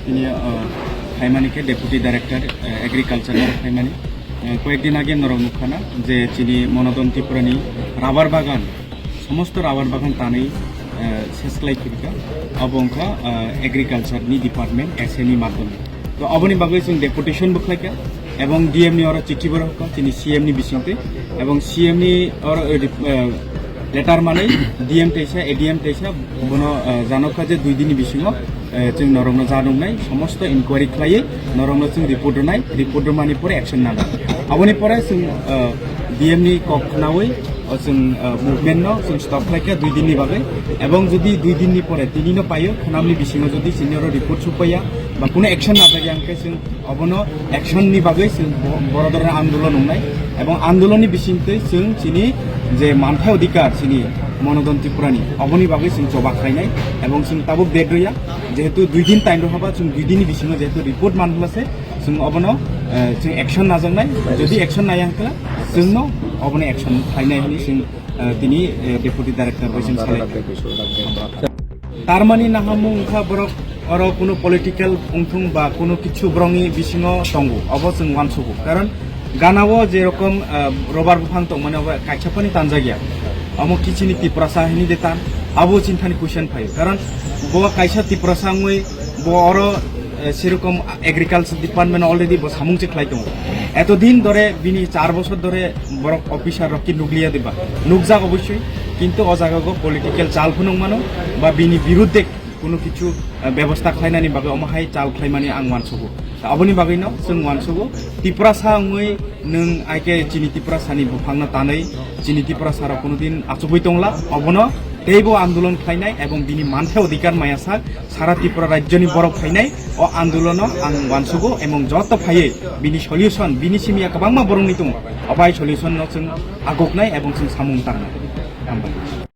তিনি ফাইমানিকে deputy director agriculture ফাইমানি কয়েকদিন আগে নরমুখানা যে চিনি মনোদন ত্রিপুরানি রাবার বাগান সমস্ত রাবার বাগান তানেই সেসলাই ফিরকা অবংখা এগ্রিকালচারনি ডিপার্টমেন্ট এসএনি মাধ্যমে তো অবনি বাগৈ जों डेपुटेशन बुखलायका এবং ডিএম নি অর চিঠি বড় হকা চিনি সিএম নি বিসিংতে এবং সিএম নি অর लेटार माने डिएम तेसा एडिएम तेसा बनो जानोखा जे 2 दिननि बिसिङाव जों नरमनो जादोंनाय समस्त इनक्वायरि खालायो नरमनो जों रिपोर्ट होनाय रिपोर्ट मानि परे एक्शन नादा अबनि परे जों डिएम नि कखनावै जों मुभमेन्ट न जों स्टप खालायका 2 दिननि बागै एवं जुदि 2 दिननि परे तिनिनो पायो खनामनि बिसिङाव जुदि सिनियर रिपोर्ट सुपाया बा कुनो एक्शन नादागे आंके जों अबनो एक्शन नि बागै जों बरदर आन्दोलन होनाय एवं आन्दोलननि बिसिङते जों चिनि जे मानथाय अधिकार चिनि मनोदन त्रिपुरानि अबनि बागै जों जबा खायनाय एवं जों ताबो बेद्रया जेहेतु 2 दिन टाइम रहाबा जों 2 दिननि बिसिङाव जेहेतु रिपोर्ट मानलासे जों अबनो जों एक्शन नाजानाय जदि एक्शन नायाखला जोंनो अबनो एक्शन खायनाय हनि जों तिनि डेपुटी डाइरेक्टर जों सालाय तारमानि नाहामु उखा बरक अर कोनो पलिटिकल उंथुं बा कोनो किछु ब्रंनि बिसिङाव दंगो अब जों वानसुगो कारण गानावो जेरकम रबार बुफां दं माने काइछाफानि तानजागिया अमो किचिनि तिप्रासा हिनि देतान आबो चिन्तानि क्वेश्चन फायो कारण बो काइछा तिप्रासाङै बो अर सेरकम एग्रिकालचार डिपार्टमेंट अलरेडी बो सामुंचे खलाय दं एत दिन धरे बिनि 4 बছর ধরে বড় অফিসার রকি নুগলিয়া দিবা নুকজাক অবশ্যই কিন্তু অজাগাগো পলিটিক্যাল চাল ফুনং মানো বা বিনি বিরুদ্ধে কোনো কিছু ব্যবস্থা খাইনানি বাগে অমাহাय চাল খাইमानि आं वानसुगो अबनि बागैनो जों वानसुगो तिप्रासाङै नों आइके चिनि तिप्रासानि बुफांना तानै चिनि तिप्रासारा कोनो दिन आचुबै दंला अबनो तेबो आन्दोलन खायनाय एवं बिनि मानथाय अधिकार मायासा सारा त्रिपुरा राज्यनि बरफ खायनाय अ आन्दोलनो आं वानसुगो एवं जत फायै बिनि सल्युशन बिनि सिमिया गोबांमा बरंनि दं अबाय सल्युशन जों आगकनाय एवं जों सामुं तांनाय